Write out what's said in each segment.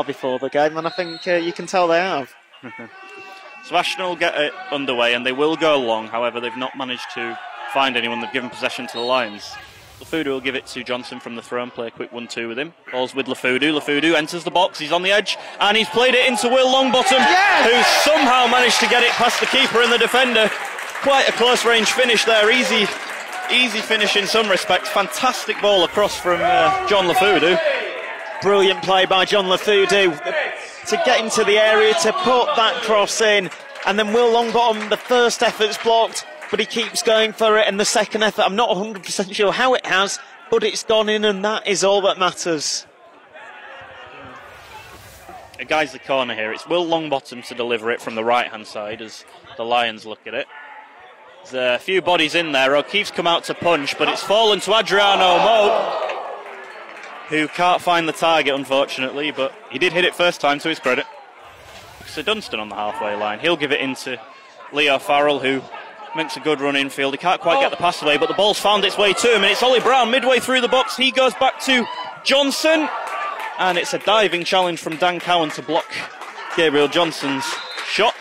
before the game, and I think you can tell they have. So Ashton will get it underway, and they will go long. However, they've not managed to find anyone. They've given possession to the Lions. Lufudu will give it to Johnson from the throw and play a quick 1-2 with him. Ball's with Lufudu. Lufudu enters the box. He's on the edge, and he's played it into Will Longbottom, who somehow managed to get it past the keeper and the defender. Quite a close range finish there. Easy finish in some respects. Fantastic ball across from John Lufudu. Brilliant play by John Lufudu to get into the area, to put that cross in, and then Will Longbottom, the first effort's blocked, but he keeps going for it, and the second effort, I'm not 100% sure how it has, but it's gone in, and that is all that matters. A Guiseley corner here. It's Will Longbottom to deliver it from the right-hand side as the Lions look at it. There's a few bodies in there. O'Keefe's come out to punch, but it's fallen to Adriano Mo, who can't find the target, unfortunately, but he did hit it first time, to his credit. So Dunstan on the halfway line. He'll give it into Leo Farrell, who makes a good run infield. He can't quite get the pass away, but the ball's found its way to him, and it's Ollie Brown midway through the box. He goes back to Johnson, and it's a diving challenge from Dan Cowan to block Gabriel Johnson's shot.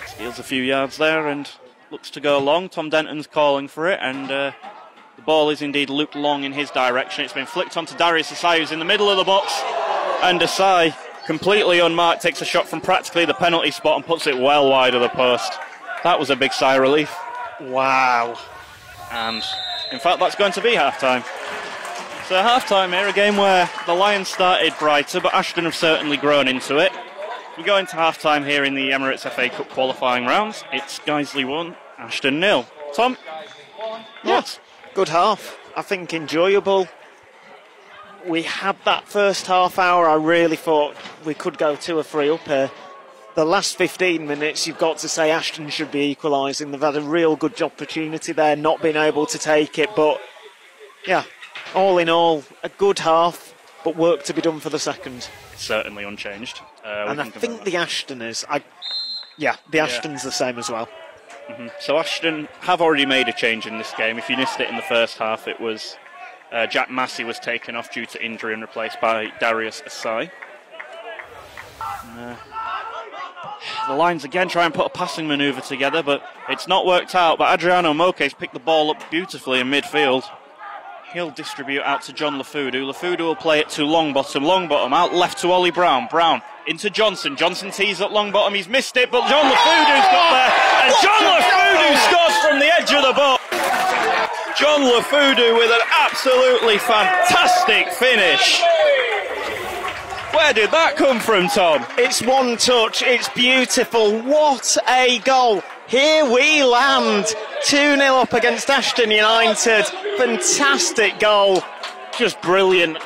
Steals a few yards there and looks to go long. Tom Denton's calling for it, and the ball is indeed looped long in his direction. It's been flicked onto Darius Asai, who's in the middle of the box, and Asai, completely unmarked, takes a shot from practically the penalty spot and puts it well wide of the post. That was a big sigh of relief. Wow. And in fact, that's going to be half-time. So half-time here, a game where the Lions started brighter, but Ashton have certainly grown into it. We go into half-time here in the Emirates FA Cup qualifying rounds. It's Guiseley 1, Ashton 0. Tom? Yes. Good half. I think enjoyable. We had that first half hour, I really thought we could go 2 or 3 up here. The last 15 minutes, you've got to say Ashton should be equalising. They've had a real good opportunity there, not being able to take it. But, yeah, all in all, a good half, but work to be done for the second. Certainly unchanged. And I think the Ashton is... Ashton's the same as well. So Ashton have already made a change in this game. If you missed it in the first half, it was Jack Massey was taken off due to injury and replaced by Darius Asai. The Lions again try and put a passing manoeuvre together, but it's not worked out. But Adriano Moke's picked the ball up beautifully in midfield. He'll distribute out to John Lufudu. Lufudu will play it to Longbottom. Longbottom out left to Ollie Brown. Brown into Johnson. Johnson tees at Longbottom. He's missed it, but John Lufudu's got there. And John Lufudu scores from the edge of the box. John Lufudu with an absolutely fantastic finish. Where did that come from, Tom? It's one touch. It's beautiful. What a goal. Here we land. 2-0 up against Ashton United. Fantastic goal. Just brilliant.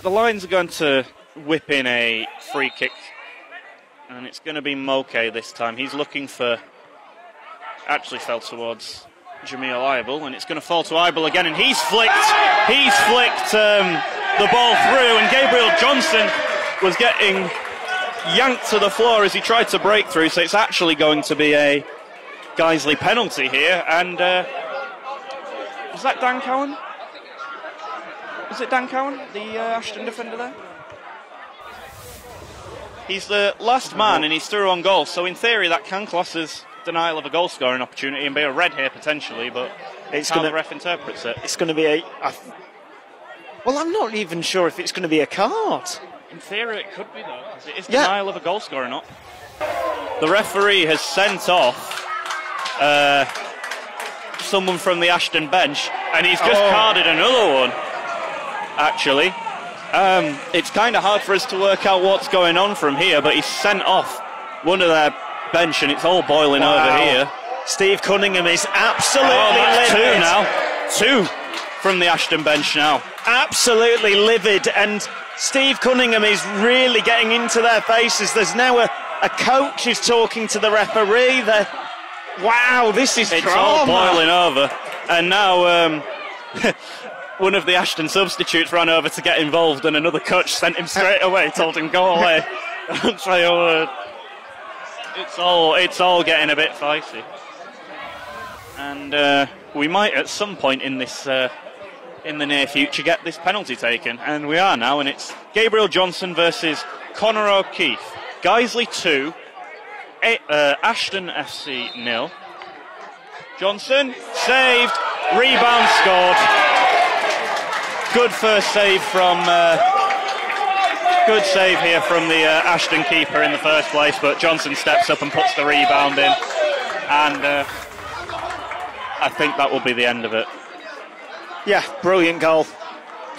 The Lions are going to whip in a free kick. And it's going to be Moke this time. He's looking for... Actually fell towards Jamil Eibel. And it's going to fall to Eibel again. And he's flicked the ball through. And Gabriel Johnson was getting yanked to the floor as he tried to break through. So it's actually going to be a Guiseley penalty here. And was that Dan Cowan? Was it Dan Cowan, the Ashton defender there? He's the last man and he's through on goal. So in theory that can class as denial of a goal scoring opportunity and be a red here potentially, but it's how the ref interprets it. It's going to be well, I'm not even sure if it's going to be a card. In theory it could be though, because it is denial of a goal scorer or not. The referee has sent off someone from the Ashton bench and he's just carded another one, actually. It's kind of hard for us to work out what's going on from here, but he's sent off one of their bench and it's all boiling over here. Steve Cunningham is absolutely that's livid. 2 now. 2 from the Ashton bench now. Absolutely livid, and Steve Cunningham is really getting into their faces. There's now a coach who's talking to the referee. Wow, this is it's drama. All boiling over, and now one of the Ashton substitutes ran over to get involved, and another coach sent him straight away, told him go away. Don't say a word. It's all getting a bit feisty, and we might at some point in this in the near future get this penalty taken. And we are now, and it's Gabriel Johnson versus Conor O'Keefe. Guiseley 2, Ashton FC 0. Johnson saved, rebound scored. Good first save from good save here from the Ashton keeper in the first place, but Johnson steps up and puts the rebound in, and I think that will be the end of it. Yeah, brilliant goal.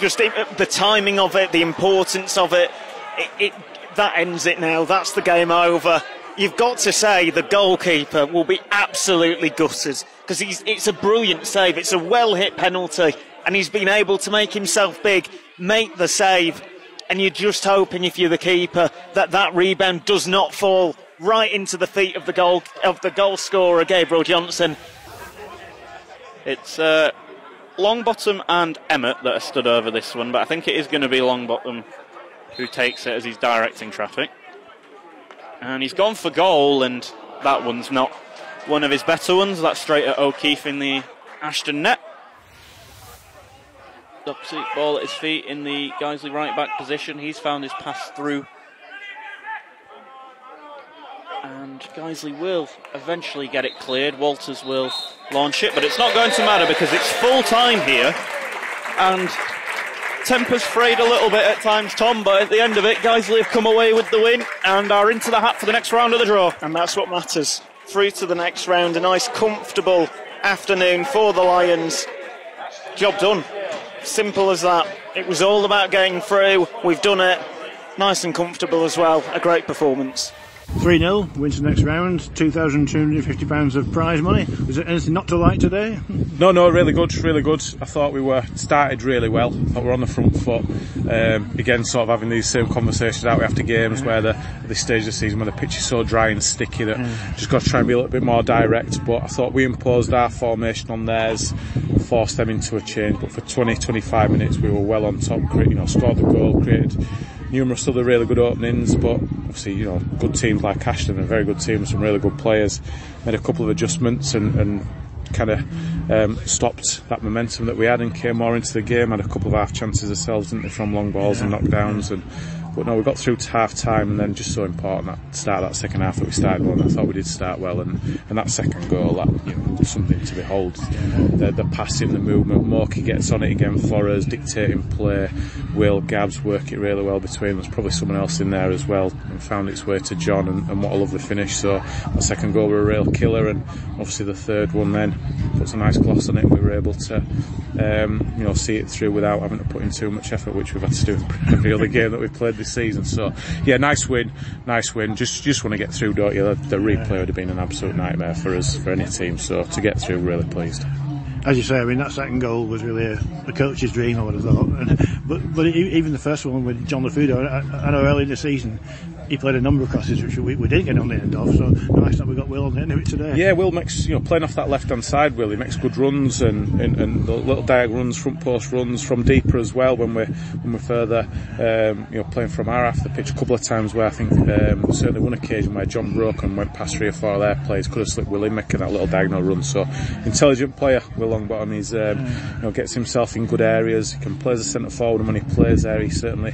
Just the timing of it, the importance of it, that ends it now. That's the game over. You've got to say the goalkeeper will be absolutely gutted, because it's a brilliant save. It's a well-hit penalty, and he's been able to make himself big, make the save, and you're just hoping, if you're the keeper, that rebound does not fall right into the feet of the goal scorer, Gabriel Johnson. It's Longbottom and Emmett that are stood over this one, but I think it is going to be Longbottom who takes it as he's directing traffic. And he's gone for goal, and that one's not one of his better ones. That's straight at O'Keefe in the Ashton net. Opposite ball at his feet in the Guiseley right back position. He's found his pass through. And Guiseley will eventually get it cleared. Walters will launch it, but it's not going to matter because it's full time here. And temper's frayed a little bit at times, Tom, but at the end of it, Guiseley have come away with the win and are into the hat for the next round of the draw. And that's what matters. Through to the next round. A nice, comfortable afternoon for the Lions. Job done. Simple as that. It was all about getting through. We've done it. Nice and comfortable as well. A great performance. 3-0, wins the next round, £2,250 of prize money. Was there anything not to like today? No, really good, really good. I thought we started really well. I thought we were on the front foot. Again, sort of having these same conversations out after games where at this stage of the season when the pitch is so dry and sticky that just got to try and be a little bit more direct. But I thought we imposed our formation on theirs and forced them into a change. But for 20-25 minutes we were well on top, scored the goal, created numerous other really good openings, but obviously, good teams like Ashton, a very good team with some really good players, made a couple of adjustments and kind of stopped that momentum that we had and came more into the game. Had a couple of half chances ourselves, didn't they, from long balls and knockdowns, but no, we got through to half time, and then just so important that start of that second half that we started well. And I thought we did start well, and that second goal, that something to behold. The passing, the movement, Morky gets on it again for us, dictating play. Will, Gabs work it really well between. There's probably someone else in there as well, and found its way to John, and what a lovely finish. So that second goal were a real killer, and obviously the third one then puts a nice gloss on it. We were able to see it through without having to put in too much effort, which we've had to do in every other game that we've played this season. So yeah, nice win. Just want to get through, don't you? The replay would have been an absolute nightmare for us, for any team, so to get through, really pleased. As you say, I mean, that second goal was really a coach's dream, I would have thought. But even the first one with John Lufudu, I know early in the season he played a number of crosses which we didn't get on the end of, so nice that we got Will on the end of it today. Yeah, Will makes, playing off that left hand side, Will, he makes good runs and the little diagonal runs, front post runs from deeper as well when we're further playing from our half of the pitch. A couple of times where I think certainly one occasion where John broke and went past 3 or 4 of their players, could have slipped Will in making that little diagonal run. So intelligent player, Will Longbottom. He's gets himself in good areas. He can play as a centre forward, and when he plays there, he certainly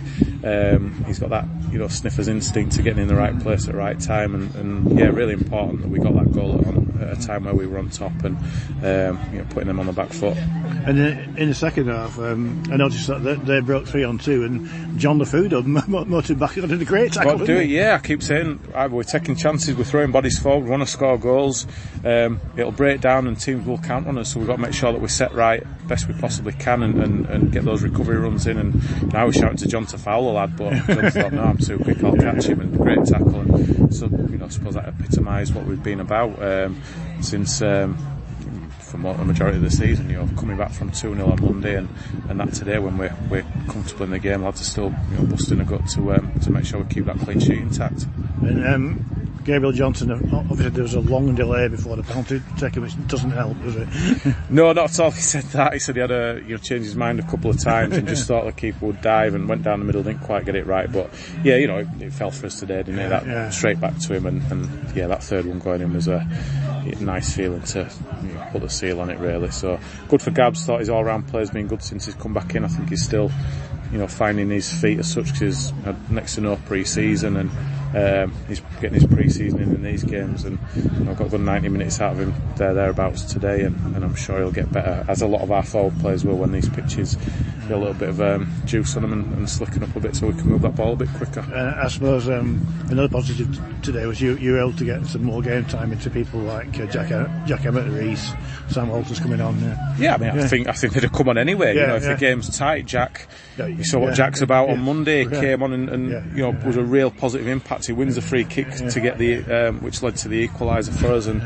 he's got that sniffer's instinct to getting in the right place at the right time, and yeah, really important that we got that goal at a time where we were on top and putting them on the back foot. And in the second half, I noticed that they broke 3-on-2, and John Lufudu motored back and did a great tackle. Yeah, I keep saying we're taking chances, we're throwing bodies forward, we want to score goals. It'll break down and teams will count on us, so we've got to make sure that we set right best we possibly can and get those recovery runs in. And I was shouting to John to foul the lad, but John thought, no, I'm too quick, I'll catch him, and great tackle. And so I suppose that epitomised what we've been about since for the majority of the season, coming back from 2-0 on Monday and that today when we're comfortable in the game, lads are still busting a gut to make sure we keep that clean sheet intact. And Gabriel Johnson, obviously there was a long delay before the penalty taken, which doesn't help, does it? No, not at all. He said that. He said he had changed his mind a couple of times and just thought the keeper would dive and went down the middle, didn't quite get it right. But yeah, it fell for us today, didn't it? Straight back to him, and yeah, that third one going in was nice feeling to put the seal on it, really. So good for Gabs. Thought his all-round play's been good since he's come back in. I think he's still finding his feet as such, because he's had next to no pre-season, and he's getting his pre-season in these games, and got a good 90 minutes out of him thereabouts today, and I'm sure he'll get better, as a lot of our forward players will, when these pitches get a little bit of juice on them and slicken up a bit, so we can move that ball a bit quicker. I suppose another positive today was you were able to get some more game time into people like Jack Emmett, Reese, Sam Walters coming on. I think they'd have come on anyway. If the game's tight, Jack. You saw what Jack's about on Monday. He came on and was a real positive impact. He wins a free kick to get the which led to the equaliser for us, and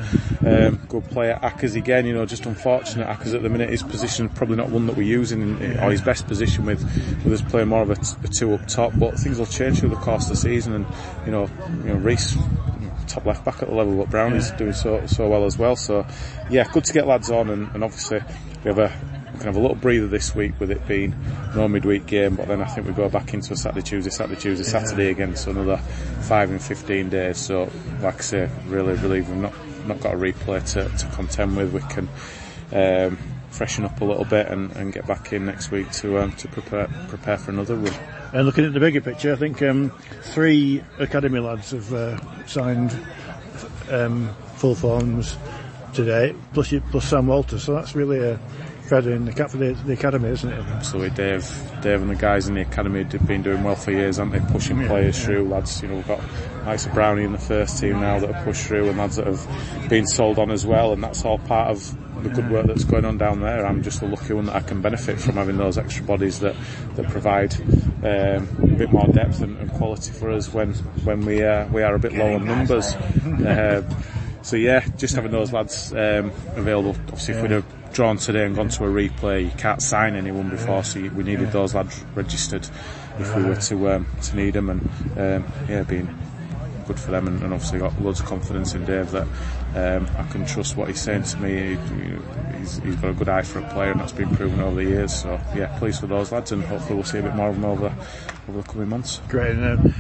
good player. Ackers again, just unfortunate. Ackers at the minute, his position probably not one that we're using, or his best position, with us playing more of a two up top. But things will change through the course of the season, and Reece, top left back at the level, but Brown is doing so well as well. So good to get lads on, and obviously we can have a little breather this week with it being no midweek game, but then I think we go back into a Saturday again, so another 5 and 15 days. So like I say, really relieved we've not got a replay to contend with. We can freshen up a little bit and get back in next week to prepare for another run. And looking at the bigger picture, I think 3 academy lads have signed full forms today, plus Sam Walters, so that's really a feather in the cap for the academy, isn't it? Absolutely. Dave and the guys in the academy have been doing well for years, haven't they? Pushing players through. Lads, we've got likes of Brownie in the first team now that have pushed through, and lads that have been sold on as well, and that's all part of the good work that's going on down there. I'm just a lucky one that I can benefit from having those extra bodies that provide a bit more depth and quality for us when we are a bit low on numbers. So just having those lads available. Obviously, if we'd have drawn today and gone to a replay, you can't sign anyone before, so we needed those lads registered if we were to need them, and being good for them, and obviously got loads of confidence in Dave that I can trust what he's saying to me. He's got a good eye for a player, and that's been proven over the years. So pleased with those lads, and hopefully we'll see a bit more of them over the coming months. Great. And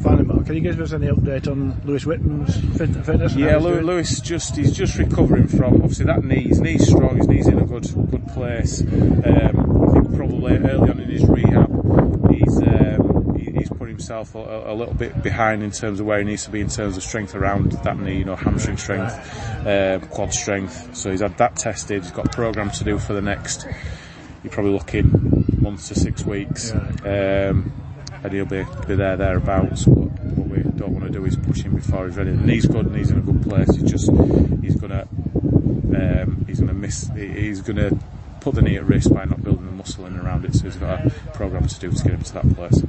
finally, Mark, can you give us any update on Lewis Whitman's fitness? Lewis he's just recovering from obviously that knee. His knee's strong, his knee's in a good place. I think probably early on in his rehab, he's put himself a little bit behind in terms of where he needs to be in terms of strength around that knee, hamstring strength, quad strength. So he's had that tested. He's got a programme to do for the next, you're probably looking months to 6 weeks. And he'll be thereabouts. But what we don't want to do is push him before he's ready. The knee's good and he's in a good place. He's gonna put the knee at risk by not building the muscle in around it. So he's got a programme to do to get him to that place.